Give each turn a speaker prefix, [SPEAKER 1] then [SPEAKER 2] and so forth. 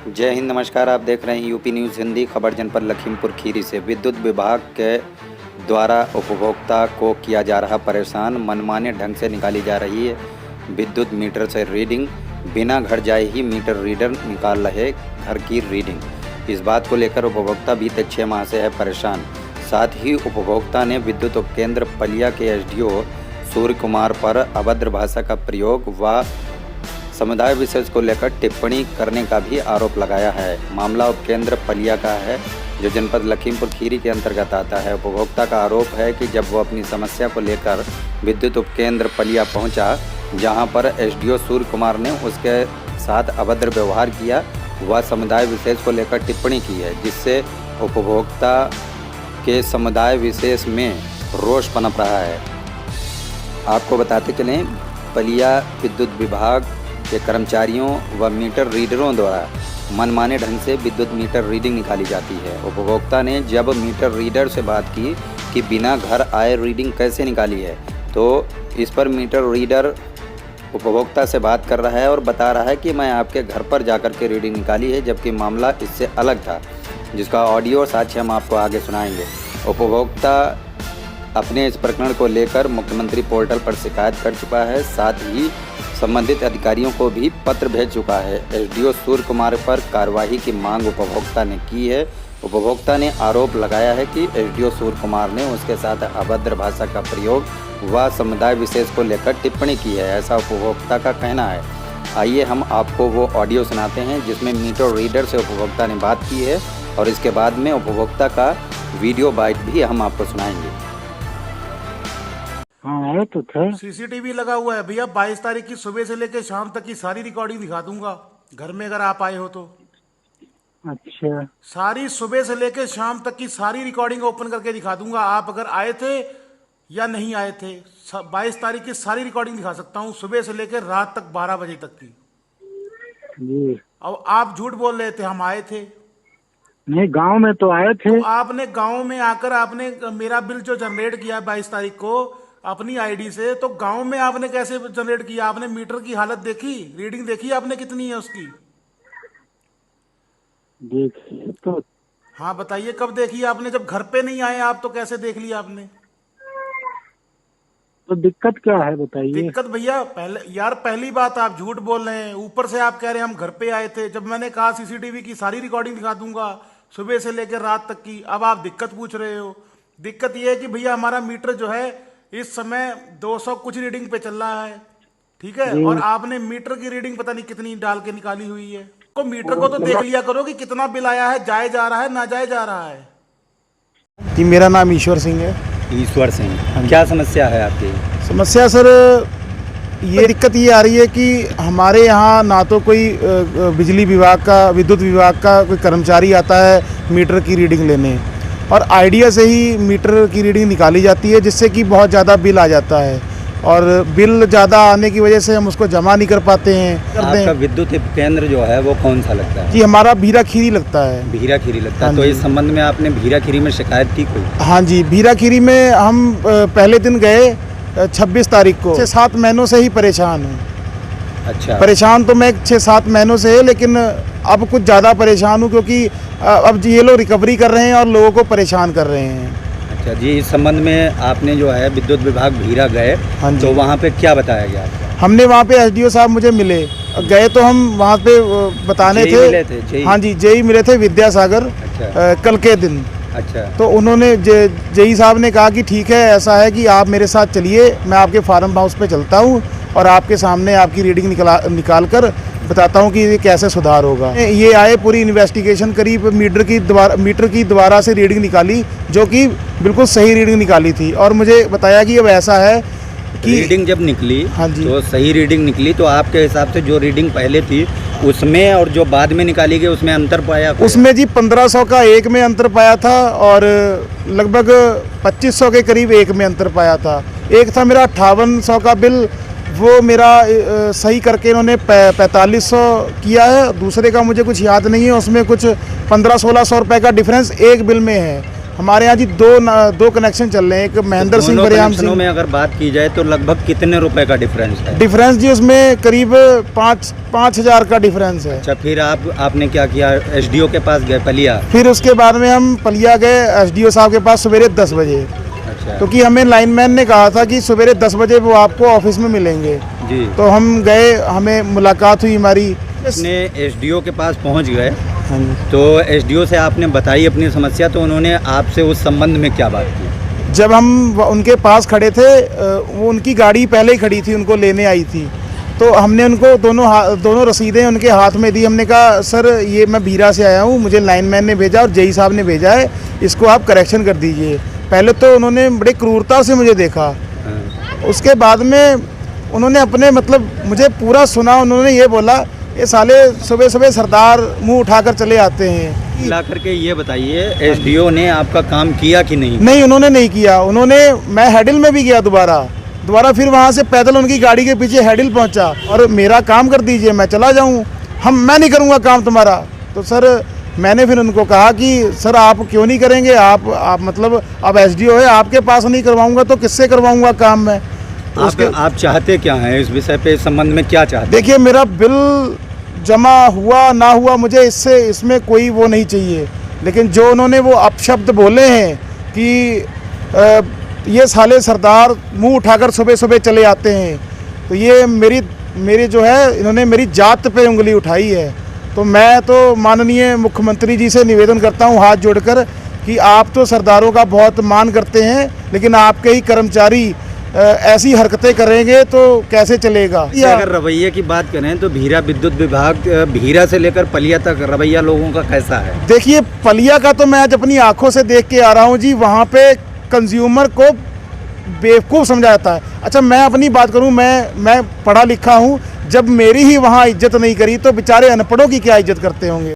[SPEAKER 1] जय हिंद, नमस्कार। आप देख रहे हैं यूपी न्यूज़ हिंदी। खबर जनपद लखीमपुर खीरी से। विद्युत विभाग के द्वारा उपभोक्ता को किया जा रहा परेशान। मनमाने ढंग से निकाली जा रही है विद्युत मीटर से रीडिंग। बिना घर जाए ही मीटर रीडर निकाल रहे घर की रीडिंग। इस बात को लेकर उपभोक्ता बीते 6 माह से है परेशान। साथ ही उपभोक्ता ने विद्युत उपकेंद्र पलिया के एसडीओ सूर्य कुमार पर अभद्र भाषा का प्रयोग व समुदाय विशेष को लेकर टिप्पणी करने का भी आरोप लगाया है। मामला उपकेंद्र पलिया का है, जो जनपद लखीमपुर खीरी के अंतर्गत आता है। उपभोक्ता का आरोप है कि जब वो अपनी समस्या को लेकर विद्युत उपकेंद्र पलिया पहुंचा, जहां पर एसडीओ सूर्य कुमार ने उसके साथ अभद्र व्यवहार किया व समुदाय विशेष को लेकर टिप्पणी की है, जिससे उपभोक्ता के समुदाय विशेष में रोष पनप रहा है। आपको बताते चलें, पलिया विद्युत विभाग के कर्मचारियों व मीटर रीडरों द्वारा मनमाने ढंग से विद्युत मीटर रीडिंग निकाली जाती है। उपभोक्ता ने जब मीटर रीडर से बात की कि बिना घर आए रीडिंग कैसे निकाली है, तो इस पर मीटर रीडर उपभोक्ता से बात कर रहा है और बता रहा है कि मैं आपके घर पर जाकर के रीडिंग निकाली है, जबकि मामला इससे अलग था, जिसका ऑडियो और साक्ष्य हम आपको आगे सुनाएंगे। उपभोक्ता अपने इस प्रकरण को लेकर मुख्यमंत्री पोर्टल पर शिकायत कर चुका है। साथ ही संबंधित अधिकारियों को भी पत्र भेज चुका है। एसडीओ सूर्य कुमार पर कार्रवाई की मांग उपभोक्ता ने की है। उपभोक्ता ने आरोप लगाया है कि एसडीओ सूर्य कुमार ने उसके साथ अभद्र भाषा का प्रयोग व समुदाय विशेष को लेकर टिप्पणी की है, ऐसा उपभोक्ता का कहना है। आइए हम आपको वो ऑडियो सुनाते हैं जिसमें मीटर रीडर से उपभोक्ता ने बात की है, और इसके बाद में उपभोक्ता का वीडियो बाइट भी हम आपको सुनाएंगे।
[SPEAKER 2] हाँ आया तो था।
[SPEAKER 3] सीसीटीवी लगा हुआ है भैया। 22 तारीख की सुबह से लेकर शाम तक की सारी रिकॉर्डिंग दिखा दूंगा घर में, अगर आप आए हो तो।
[SPEAKER 2] अच्छा,
[SPEAKER 3] सारी सुबह से लेकर शाम तक की सारी रिकॉर्डिंग ओपन करके दिखा दूंगा, आप अगर आए थे या नहीं आए थे। 22 तारीख की सारी रिकॉर्डिंग दिखा सकता हूँ, सुबह से लेकर रात तक 12 बजे तक की।
[SPEAKER 2] जी
[SPEAKER 3] अब आप झूठ बोल रहे थे, हम आए थे।
[SPEAKER 2] नहीं, गांव में तो आए थे।
[SPEAKER 3] तो आपने गांव में आकर आपने मेरा बिल जो जनरेट किया 22 तारीख को अपनी आईडी से, तो गांव में आपने कैसे जनरेट किया? आपने मीटर की हालत देखी, रीडिंग देखी आपने कितनी है उसकी?
[SPEAKER 2] देखिए तो।
[SPEAKER 3] हाँ बताइए, कब देखी आपने? जब घर पे नहीं आए आप तो कैसे देख लिया आपने?
[SPEAKER 2] तो दिक्कत क्या है बताइए।
[SPEAKER 3] दिक्कत भैया, पहली बात आप झूठ बोल रहे हैं, ऊपर से आप कह रहे हैं हम घर पे आए थे, जब मैंने कहा सीसीटीवी की सारी रिकॉर्डिंग दिखा दूंगा सुबह से लेकर रात तक की। अब आप दिक्कत पूछ रहे हो। दिक्कत यह है कि भैया हमारा मीटर जो है इस समय 200 कुछ रीडिंग पे चल रहा है, ठीक है, और आपने मीटर की रीडिंग पता नहीं कितनी डाल के निकाली हुई है। तो मीटर को तो देख लिया करो कि कितना बिल आया है, जाए जा रहा है ना जाए जा रहा है।
[SPEAKER 4] जी, मेरा नाम ईश्वर सिंह है।
[SPEAKER 1] ईश्वर सिंह, क्या समस्या है आपकी?
[SPEAKER 4] समस्या सर ये दिक्कत ये आ रही है कि हमारे यहाँ ना तो कोई बिजली विभाग का, विद्युत विभाग का कोई कर्मचारी आता है मीटर की रीडिंग लेने, और आइडिया से ही मीटर की रीडिंग निकाली जाती है, जिससे कि बहुत ज़्यादा बिल आ जाता है, और बिल ज़्यादा आने की वजह से हम उसको जमा नहीं कर पाते हैं।
[SPEAKER 1] आपका विद्युत केंद्र जो है वो कौन सा लगता है?
[SPEAKER 4] जी, हमारा भीरा खीरी लगता है।
[SPEAKER 1] भीरा खीरी लगता है।
[SPEAKER 4] हाँ
[SPEAKER 1] तो
[SPEAKER 4] जी।
[SPEAKER 1] इस संबंध में आपने भीरा खीरी में शिकायत की कोई?
[SPEAKER 4] हाँ जी, भीरा खीरी में हम पहले दिन गए 26 तारीख को। 6-7 महीनों से ही परेशान हूँ।
[SPEAKER 1] अच्छा।
[SPEAKER 4] परेशान तो मैं 6-7 महीनों से है, लेकिन अब कुछ ज़्यादा परेशान हूँ, क्योंकि अब ये लोग रिकवरी कर रहे हैं और लोगों को परेशान कर रहे हैं।
[SPEAKER 1] अच्छा जी, इस संबंध में आपने जो है विद्युत विभाग भीरा गए,
[SPEAKER 4] हाँ जी।
[SPEAKER 1] तो वहाँ पे क्या बताया गया आपको?
[SPEAKER 4] हमने वहाँ पे एसडीओ साहब मुझे मिले, गए तो हम वहाँ पे बताने
[SPEAKER 1] जेई मिले थे, जेई?
[SPEAKER 4] हाँ जी, जेई मिले थे, विद्यासागर।
[SPEAKER 1] अच्छा।
[SPEAKER 4] कल के दिन।
[SPEAKER 1] अच्छा।
[SPEAKER 4] तो उन्होंने जेई साहब ने कहा कि ठीक है, ऐसा है कि आप मेरे साथ चलिए, मैं आपके फार्म हाउस पे चलता हूँ और आपके सामने आपकी रीडिंग निकाल कर बताता हूँ कि ये कैसे सुधार होगा। ये आए, पूरी इन्वेस्टिगेशन करी, मीटर की द्वारा से रीडिंग निकाली, जो कि बिल्कुल सही रीडिंग निकाली थी, और मुझे बताया कि अब ऐसा है कि
[SPEAKER 1] रीडिंग जब निकली,
[SPEAKER 4] हाँ जी,
[SPEAKER 1] तो सही रीडिंग निकली, तो आपके हिसाब से जो रीडिंग पहले थी उसमें और जो बाद में निकाली गई उसमें अंतर पाया?
[SPEAKER 4] उसमें जी 1500 का एक में अंतर पाया था, और लगभग 2500 के करीब एक में अंतर पाया था। एक था मेरा 5800 का बिल, वो मेरा सही करके इन्होंने 4500 किया है। दूसरे का मुझे कुछ याद नहीं है, उसमें कुछ 1500-1600 रुपये का डिफरेंस एक बिल में है। हमारे यहाँ जी दो कनेक्शन चल रहे हैं, एक महेंद्र सिंह
[SPEAKER 1] दोनों
[SPEAKER 4] बरियाम
[SPEAKER 1] कनेक्शनों
[SPEAKER 4] सिंह।
[SPEAKER 1] में अगर बात की जाए तो लगभग कितने रुपए का डिफरेंस है?
[SPEAKER 4] डिफरेंस जी उसमें करीब 5,000 का डिफरेंस है।
[SPEAKER 1] अच्छा, फिर आपने क्या किया? एसडीओ के पास गए पलिया?
[SPEAKER 4] फिर उसके बाद में हम पलिया गए एसडीओ साहब के पास सवेरे 10 बजे,
[SPEAKER 1] अच्छा
[SPEAKER 4] क्योंकि हमें लाइनमैन ने कहा था कि सवेरे 10 बजे वो आपको ऑफिस में मिलेंगे।
[SPEAKER 1] जी।
[SPEAKER 4] तो हम गए, हमें मुलाकात हुई हमारी।
[SPEAKER 1] अपने एसडीओ के पास पहुंच गए
[SPEAKER 4] हाँ जी।
[SPEAKER 1] तो एसडीओ से आपने बताई अपनी समस्या, तो उन्होंने आपसे उस संबंध में क्या बात की?
[SPEAKER 4] जब हम उनके पास खड़े थे, वो उनकी गाड़ी पहले ही खड़ी थी, उनको लेने आई थी, तो हमने उनको दोनों रसीदें उनके हाथ में दी। हमने कहा सर ये मैं भीरा से आया हूँ, मुझे लाइनमैन ने भेजा और जेई साहब ने भेजा है, इसको आप करेक्शन कर दीजिए। पहले तो उन्होंने बड़े क्रूरता से मुझे देखा, उसके बाद में उन्होंने अपने मतलब मुझे पूरा सुना। उन्होंने ये बोला ये साले सुबह सुबह सरदार मुंह उठाकर चले आते हैं।
[SPEAKER 1] ला करके ये बताइए, एसडीओ ने आपका काम किया कि नहीं?
[SPEAKER 4] नहीं, उन्होंने नहीं किया। मैं हेडिल में भी गया दोबारा फिर वहाँ से पैदल उनकी गाड़ी के पीछे हेडिल पहुँचा और मेरा काम कर दीजिए, मैं चला जाऊँ, मैं नहीं करूँगा काम तुम्हारा। तो सर मैंने फिर उनको कहा कि सर आप क्यों नहीं करेंगे, आप मतलब अब एसडीओ है, आपके पास नहीं करवाऊँगा तो किससे करवाऊँगा काम मैं? तो
[SPEAKER 1] आप चाहते क्या हैं इस विषय पे, इस संबंध में क्या चाहते हैं?
[SPEAKER 4] देखिए मेरा बिल जमा हुआ ना हुआ मुझे इसमें कोई वो नहीं चाहिए, लेकिन जो उन्होंने वो अपशब्द बोले हैं कि ये साले सरदार मुंह उठाकर सुबह सुबह चले आते हैं, तो ये मेरी जो है इन्होंने मेरी जात पे उंगली उठाई है। तो मैं तो माननीय मुख्यमंत्री जी से निवेदन करता हूँ हाथ जोड़कर कि आप तो सरदारों का बहुत मान करते हैं, लेकिन आपके ही कर्मचारी ऐसी हरकतें करेंगे तो कैसे चलेगा?
[SPEAKER 1] अगर रवैये की बात करें तो भीरा विद्युत विभाग भीरा से लेकर पलिया तक रवैया लोगों का कैसा है?
[SPEAKER 4] देखिए पलिया का तो मैं आज अपनी आंखों से देख के आ रहा हूँ जी, वहाँ पे कंज्यूमर को बेवकूफ़ समझा जाता है। अच्छा मैं अपनी बात करूँ, मैं पढ़ा लिखा हूँ, जब मेरी ही वहाँ इज्जत नहीं करी तो बेचारे अनपढ़ों की क्या इज्जत करते होंगे?